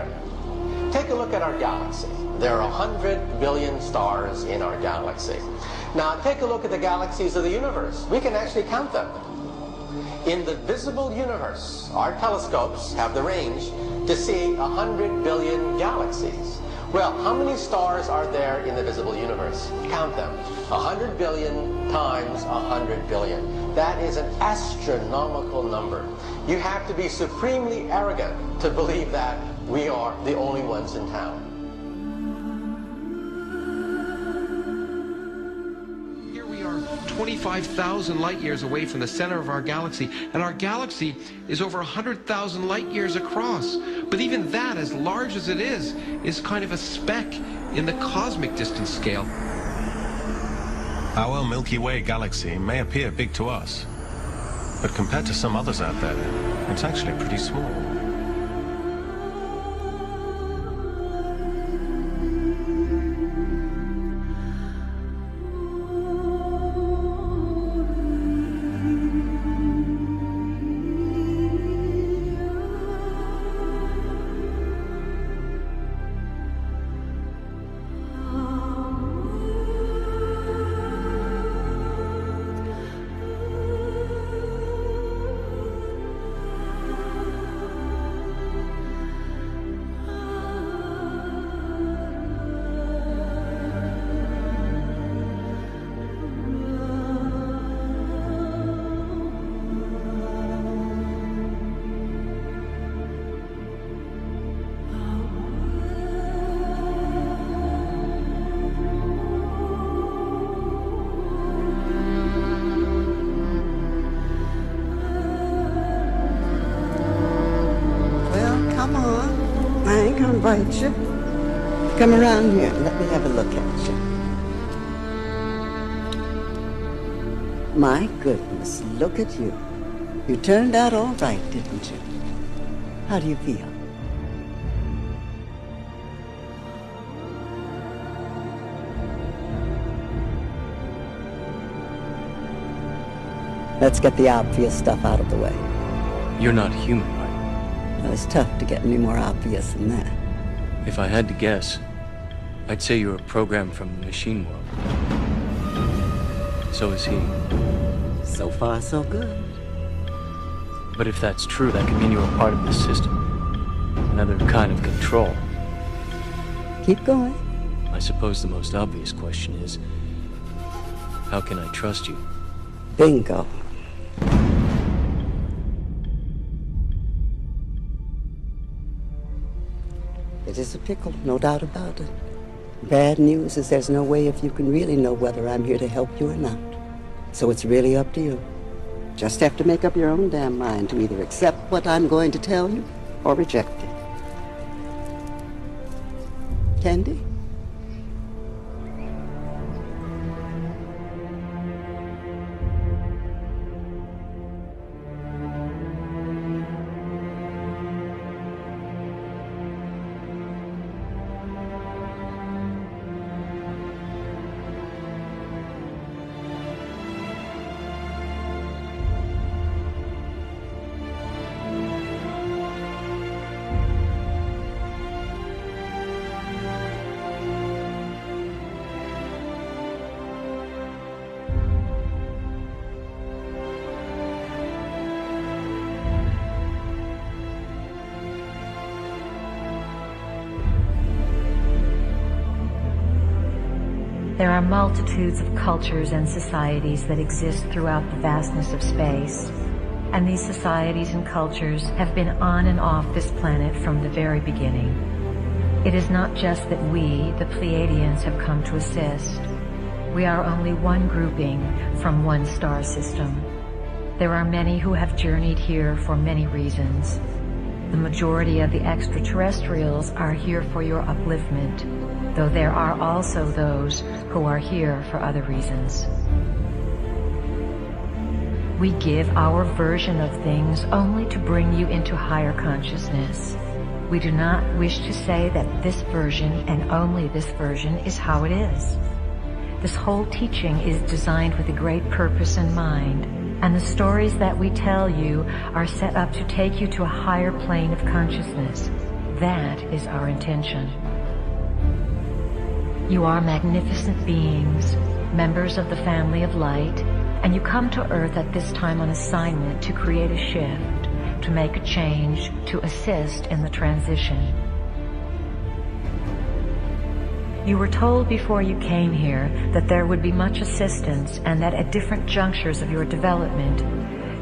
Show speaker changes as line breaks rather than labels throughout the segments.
there. Take a look at our galaxy. There are 100 billion stars in our galaxy. Now take a look at the galaxies of the universe. We can actually count them. In the visible universe, our telescopes have the range to see 100 billion galaxies. Well, how many stars are there in the visible universe? Count them. 100 billion times 100 billion. That is an astronomical number. You have to be supremely arrogant to believe that we are the only ones in town.
Here we are 25,000 light years away from the center of our galaxy, and our galaxy is over 100,000 light years across. But even that, as large as it is kind of a speck in the cosmic distance scale.
Our Milky Way galaxy may appear big to us, but compared to some others out there, it's actually pretty small.
Invite you. Come around here and let me have a look at you. My goodness, look at you. You turned out all right, didn't you? How do you feel? Let's get the obvious stuff out of the way.
You're not human, right?
Well, it's tough to get any more obvious than that.
If I had to guess, I'd say you're a program from the machine world. So is he.
So far, so good.
But if that's true, that could mean you're a part of the system. Another kind of control.
Keep going.
I suppose the most obvious question is, how can I trust you?
Bingo. It is a pickle, no doubt about it. Bad news is there's no way if you can really know whether I'm here to help you or not. So it's really up to you. Just have to make up your own damn mind to either accept what I'm going to tell you or reject it. Candy?
There are multitudes of cultures and societies that exist throughout the vastness of space. And these societies and cultures have been on and off this planet from the very beginning. It is not just that we, the Pleiadians, have come to assist. We are only one grouping from one star system. There are many who have journeyed here for many reasons. The majority of the extraterrestrials are here for your upliftment, though there are also those who are here for other reasons. We give our version of things only to bring you into higher consciousness. We do not wish to say that this version and only this version is how it is. This whole teaching is designed with a great purpose in mind, and the stories that we tell you are set up to take you to a higher plane of consciousness. That is our intention. You are magnificent beings, members of the family of light, and you come to Earth at this time on assignment to create a shift, to make a change, to assist in the transition. You were told before you came here that there would be much assistance and that at different junctures of your development,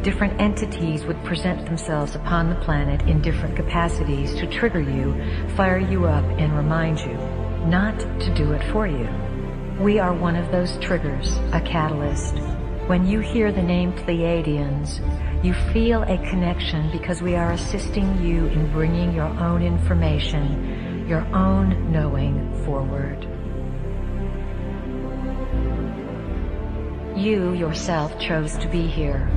different entities would present themselves upon the planet in different capacities to trigger you, fire you up, and remind you, not to do it for you. We are one of those triggers, a catalyst. When you hear the name Pleiadians, you feel a connection because we are assisting you in bringing your own information, your own knowing forward. You yourself chose to be here.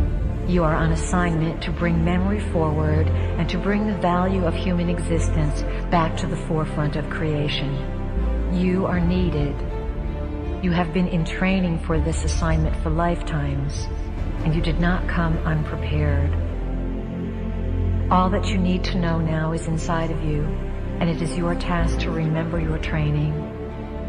You are on assignment to bring memory forward and to bring the value of human existence back to the forefront of creation. You are needed. You have been in training for this assignment for lifetimes, and you did not come unprepared. All that you need to know now is inside of you, and it is your task to remember your training.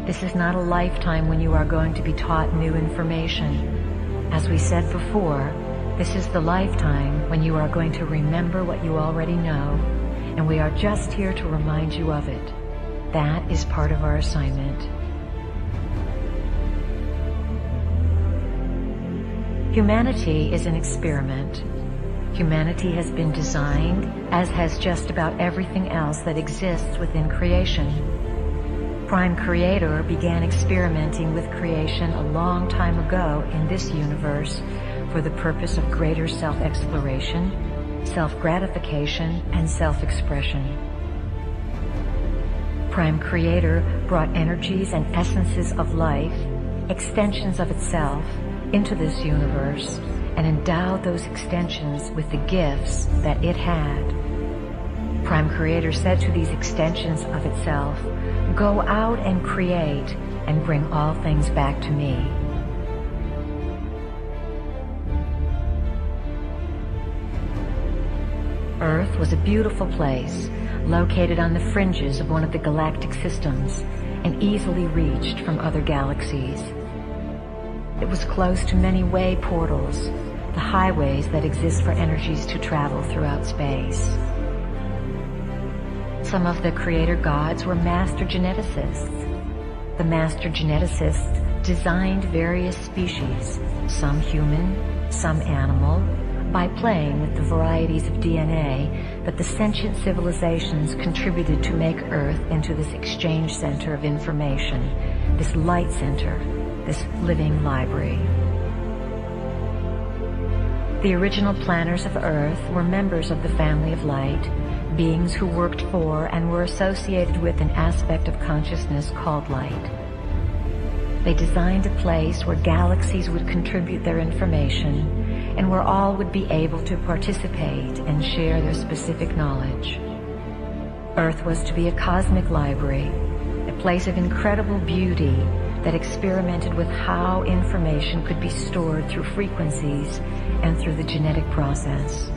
This is not a lifetime when you are going to be taught new information. As we said before, this is the lifetime when you are going to remember what you already know, and we are just here to remind you of it. That is part of our assignment. Humanity is an experiment. Humanity has been designed, as has just about everything else that exists within creation. Prime Creator began experimenting with creation a long time ago in this universe for the purpose of greater self-exploration, self-gratification, and self-expression. Prime Creator brought energies and essences of life, extensions of itself, into this universe and endowed those extensions with the gifts that it had. Prime Creator said to these extensions of itself, "Go out and create and bring all things back to me." Earth was a beautiful place, located on the fringes of one of the galactic systems and easily reached from other galaxies. It was close to many way portals, the highways that exist for energies to travel throughout space. Some of the creator gods were master geneticists. The master geneticists designed various species, some human, some animal, by playing with the varieties of DNA that the sentient civilizations contributed to make Earth into this exchange center of information, this light center, this living library. The original planners of Earth were members of the family of light, beings who worked for and were associated with an aspect of consciousness called light. They designed a place where galaxies would contribute their information and where all would be able to participate and share their specific knowledge. Earth was to be a cosmic library, a place of incredible beauty that experimented with how information could be stored through frequencies and through the genetic process.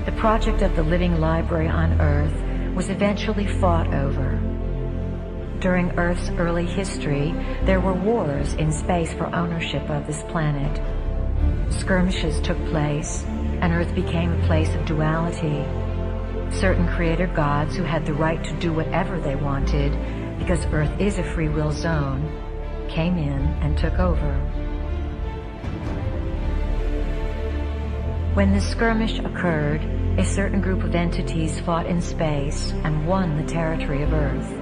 The project of the living library on Earth was eventually fought over. During Earth's early history, there were wars in space for ownership of this planet. Skirmishes took place, and Earth became a place of duality. Certain creator gods who had the right to do whatever they wanted, because Earth is a free will zone, came in and took over. When the skirmish occurred, a certain group of entities fought in space and won the territory of Earth.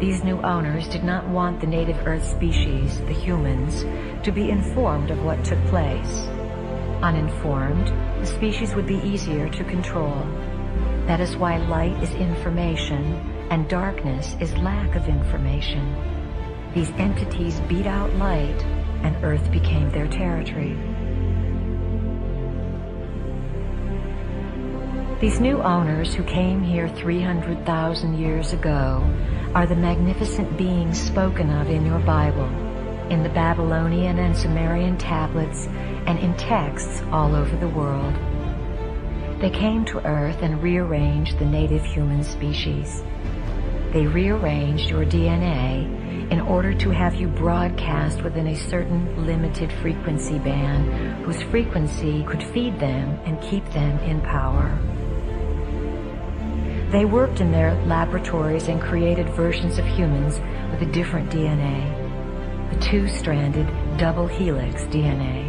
These new owners did not want the native Earth species, the humans, to be informed of what took place. Uninformed, the species would be easier to control. That is why light is information and darkness is lack of information. These entities beat out light and Earth became their territory. These new owners who came here 300,000 years ago are the magnificent beings spoken of in your Bible, in the Babylonian and Sumerian tablets, and in texts all over the world. They came to Earth and rearranged the native human species. They rearranged your DNA in order to have you broadcast within a certain limited frequency band whose frequency could feed them and keep them in power. They worked in their laboratories and created versions of humans with a different DNA, the two-stranded double helix DNA.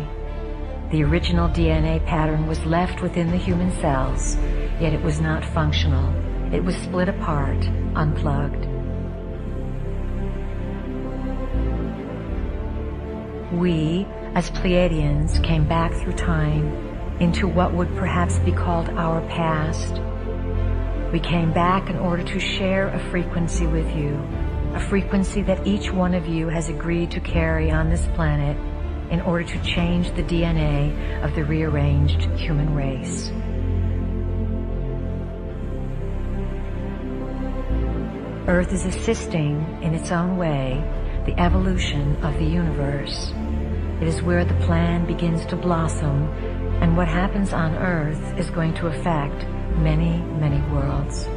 The original DNA pattern was left within the human cells, yet it was not functional. It was split apart, unplugged. We, as Pleiadians, came back through time into what would perhaps be called our past. We came back in order to share a frequency with you, a frequency that each one of you has agreed to carry on this planet in order to change the DNA of the rearranged human race. Earth is assisting, in its own way, the evolution of the universe. It is where the plan begins to blossom, and what happens on Earth is going to affect many, many worlds.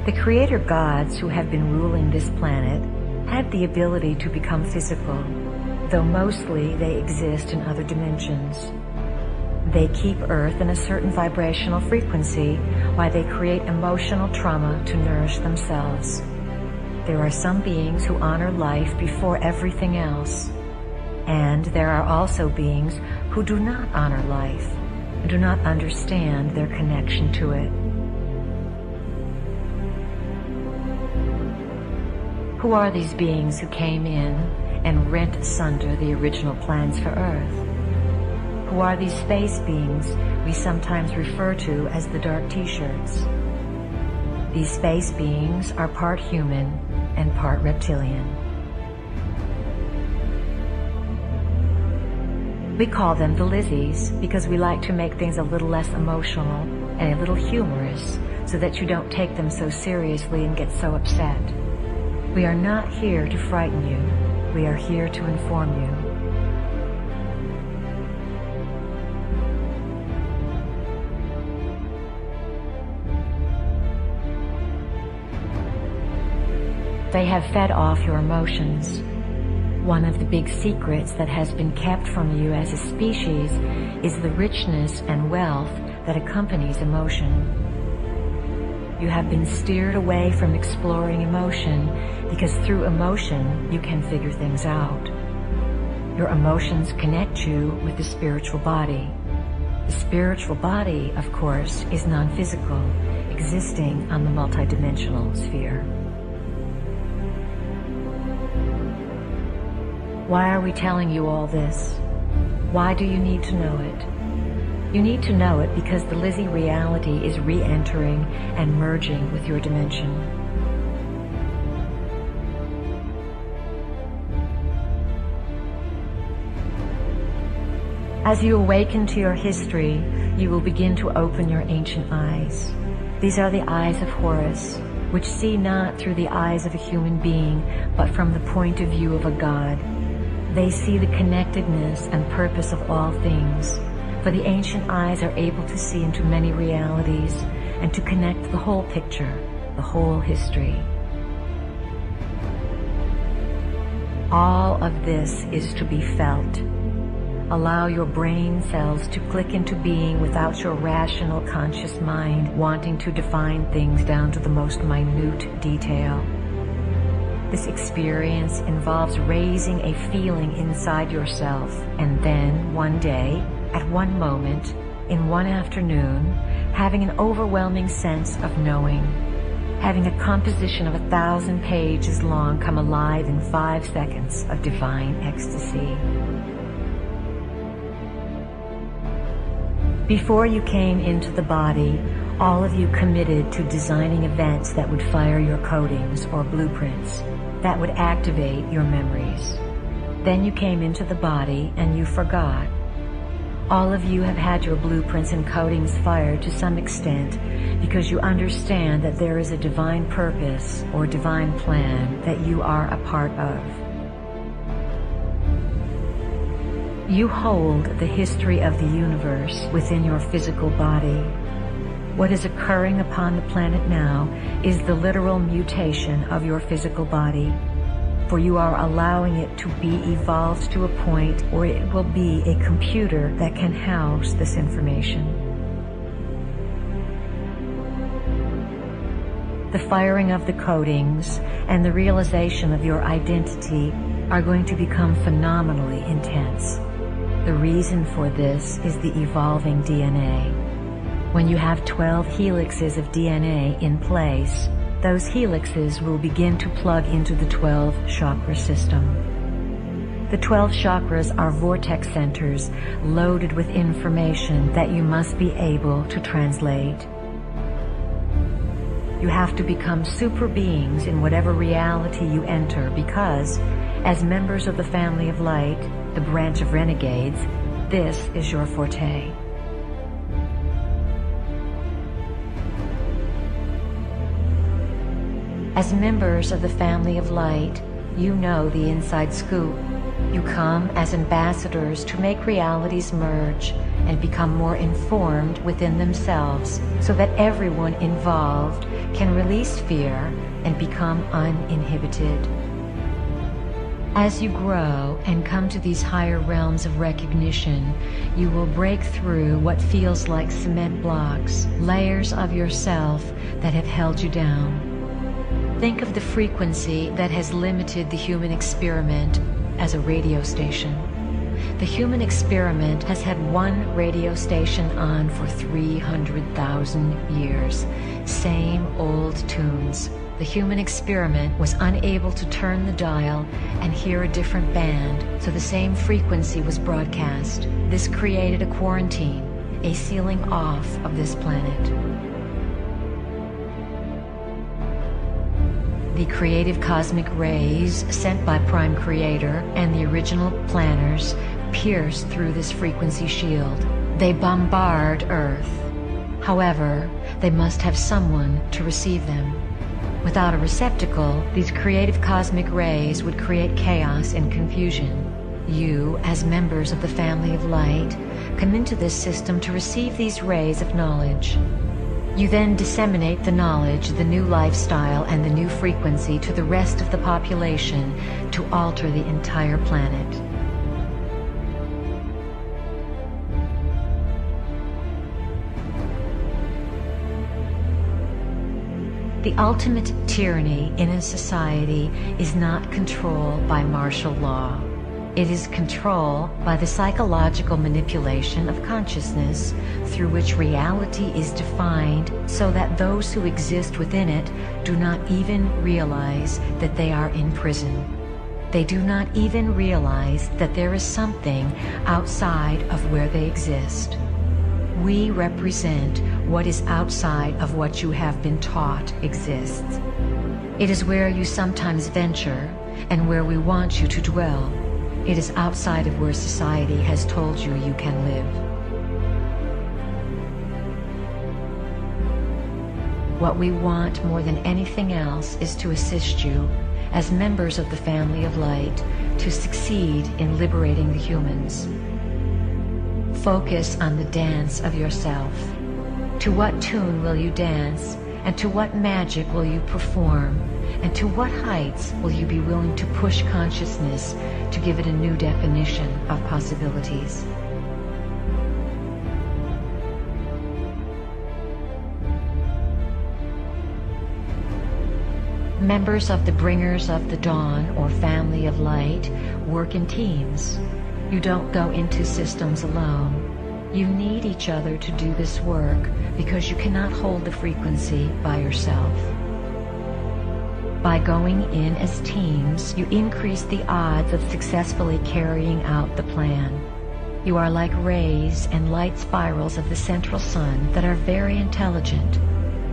The creator gods who have been ruling this planet have the ability to become physical, though mostly they exist in other dimensions. They keep Earth in a certain vibrational frequency while they create emotional trauma to nourish themselves. There are some beings who honor life before everything else, and there are also beings who do not honor life and do not understand their connection to it. Who are these beings who came in and rent asunder the original plans for Earth? Who are these space beings we sometimes refer to as the dark T-shirts? These space beings are part human and part reptilian. We call them the Lizzies because we like to make things a little less emotional and a little humorous so that you don't take them so seriously and get so upset. We are not here to frighten you. We are here to inform you. They have fed off your emotions. One of the big secrets that has been kept from you as a species is the richness and wealth that accompanies emotion. You have been steered away from exploring emotion because through emotion you can figure things out. Your emotions connect you with the spiritual body. The spiritual body, of course, is non-physical, existing on the multidimensional sphere. Why are we telling you all this? Why do you need to know it? You need to know it because the Lizzie reality is re-entering and merging with your dimension. As you awaken to your history, you will begin to open your ancient eyes. These are the eyes of Horus, which see not through the eyes of a human being, but from the point of view of a god. They see the connectedness and purpose of all things, for the ancient eyes are able to see into many realities and to connect the whole picture, the whole history. All of this is to be felt. Allow your brain cells to click into being without your rational conscious mind wanting to define things down to the most minute detail. This experience involves raising a feeling inside yourself, and then one day, at one moment, in one afternoon, having an overwhelming sense of knowing, having a composition of 1,000 pages long come alive in 5 seconds of divine ecstasy. Before you came into the body, all of you committed to designing events that would fire your codings or blueprints, that would activate your memories. Then you came into the body and you forgot. All of you have had your blueprints and codings fired to some extent because you understand that there is a divine purpose or divine plan that you are a part of. You hold the history of the universe within your physical body. What is occurring upon the planet now is the literal mutation of your physical body, for you are allowing it to be evolved to a point where it will be a computer that can house this information. The firing of the codings and the realization of your identity are going to become phenomenally intense. The reason for this is the evolving DNA. When you have 12 helixes of DNA in place, those helixes will begin to plug into the 12 chakra system. The 12 chakras are vortex centers loaded with information that you must be able to translate. You have to become super beings in whatever reality you enter because, as members of the family of light, the branch of renegades, this is your forte. As members of the family of light, you know the inside scoop. You come as ambassadors to make realities merge and become more informed within themselves so that everyone involved can release fear and become uninhibited. As you grow and come to these higher realms of recognition, you will break through what feels like cement blocks, layers of yourself that have held you down. Think of the frequency that has limited the human experiment as a radio station. The human experiment has had one radio station on for 300,000 years. Same old tunes. The human experiment was unable to turn the dial and hear a different band, so the same frequency was broadcast. This created a quarantine, a sealing off of this planet. The creative cosmic rays sent by Prime Creator and the original planners pierce through this frequency shield. They bombard Earth. However, they must have someone to receive them. Without a receptacle, these creative cosmic rays would create chaos and confusion. You, as members of the family of light, come into this system to receive these rays of knowledge. You then disseminate the knowledge, the new lifestyle, and the new frequency to the rest of the population to alter the entire planet. The ultimate tyranny in a society is not control by martial law. It is control by the psychological manipulation of consciousness through which reality is defined so that those who exist within it do not even realize that they are in prison. They do not even realize that there is something outside of where they exist. We represent what is outside of what you have been taught exists. It is where you sometimes venture and where we want you to dwell. It is outside of where society has told you you can live. What we want more than anything else is to assist you, as members of the family of light, to succeed in liberating the humans. Focus on the dance of yourself. To what tune will you dance, and to what magic will you perform, and to what heights will you be willing to push consciousness to give it a new definition of possibilities? Members of the Bringers of the Dawn or Family of Light work in teams. You don't go into systems alone. You need each other to do this work because you cannot hold the frequency by yourself. By going in as teams, you increase the odds of successfully carrying out the plan. You are like rays and light spirals of the central sun that are very intelligent,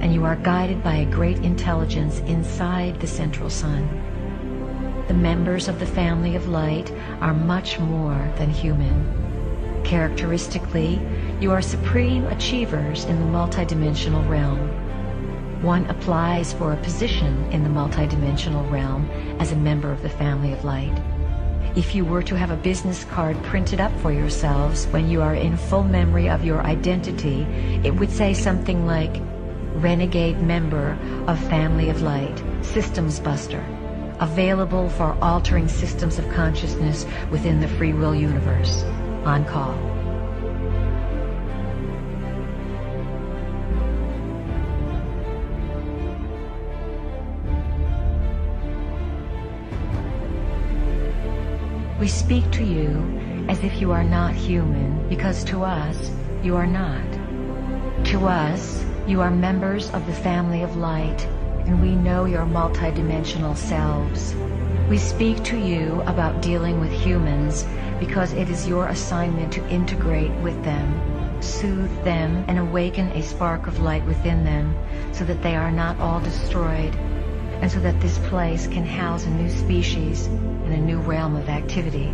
and you are guided by a great intelligence inside the central sun. The members of the family of light are much more than human. Characteristically, you are supreme achievers in the multidimensional realm. One applies for a position in the multidimensional realm as a member of the family of light. If you were to have a business card printed up for yourselves when you are in full memory of your identity, it would say something like, Renegade member of Family of Light, Systems Buster, available for altering systems of consciousness within the free will universe. On call. We speak to you as if you are not human, because to us, you are not. To us, you are members of the family of light, and we know your multidimensional selves. We speak to you about dealing with humans because it is your assignment to integrate with them, soothe them, and awaken a spark of light within them so that they are not all destroyed, and so that this place can house a new species and a new realm of activity.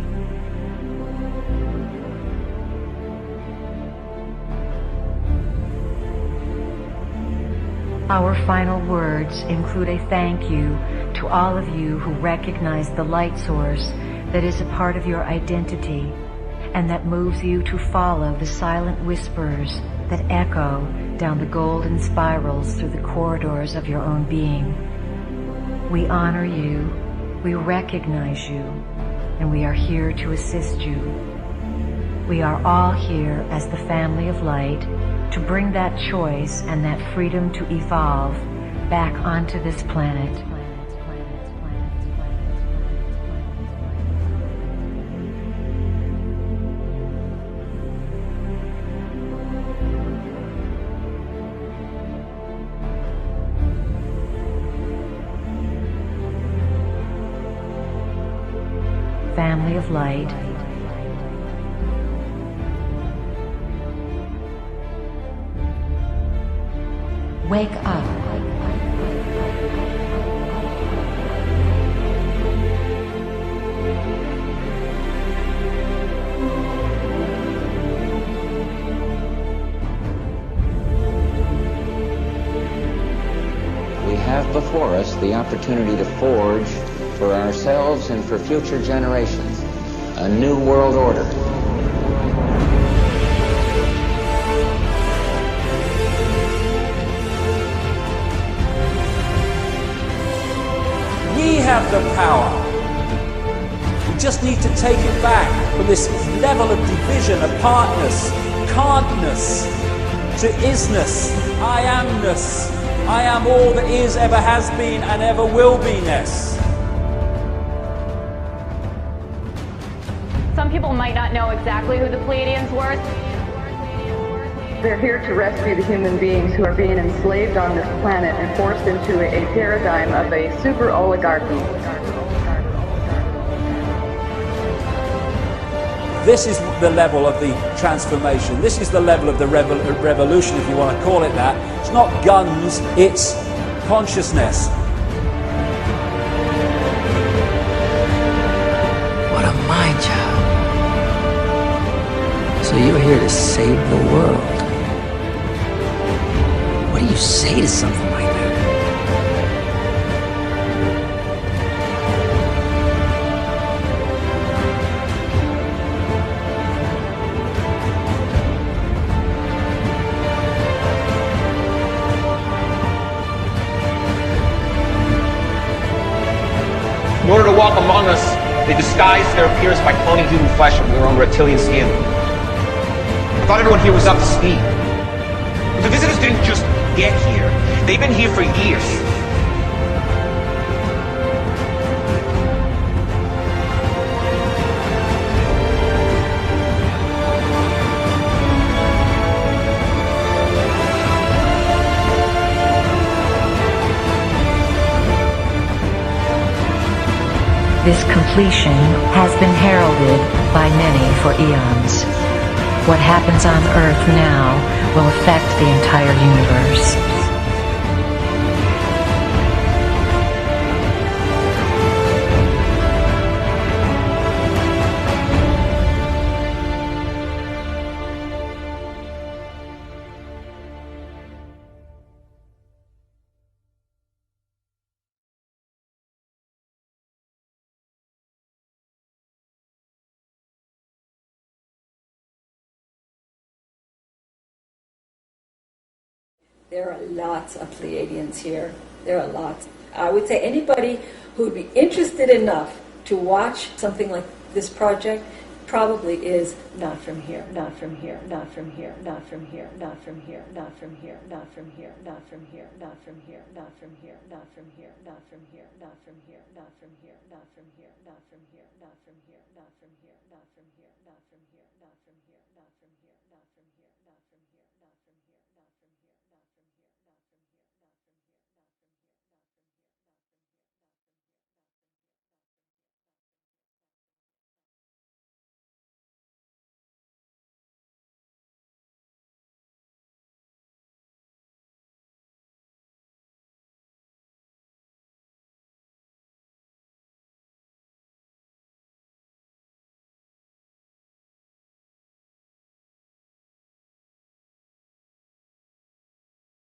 Our final words include a thank you to all of you who recognize the light source that is a part of your identity and that moves you to follow the silent whispers that echo down the golden spirals through the corridors of your own being. We honor you, we recognize you, and we are here to assist you. We are all here as the family of light to bring that choice and that freedom to evolve back onto this planet. Family of light, wake up.
We have before us the opportunity to forge for ourselves and for future generations a new world order.
We have the power. We just need to take it back from this level of division, apartness, can'tness, to isness, I amness. I am all that is, ever has been, and ever will be-ness.
Some people might not know exactly who the Pleiadians were.
They're here to rescue the human beings who are being enslaved on this planet and forced into a paradigm of a super oligarchy.
This is the level of the transformation. This is the level of the revolution, if you want to call it that. It's not guns, it's consciousness.
What a mind job. So you're here to save the world. What do you say to something like that?
In order to walk among us, they disguised their appearance by cloning human flesh and their own reptilian skin. I thought everyone here was up to speed. But the visitors didn't just get here. They've been here for years.
This completion has been heralded by many for eons. What happens on Earth now will affect the entire universe.
There are lots of Pleiadians here. There are lots. I would say anybody who would be interested enough to watch something like this project probably is not from here, not from here, not from here, not from here, not from here, not from here, not from here, not from here, not from here, not from here, not from here, not from here, not from here, not from here, not from here, not from here, not from here, not from here, not from here.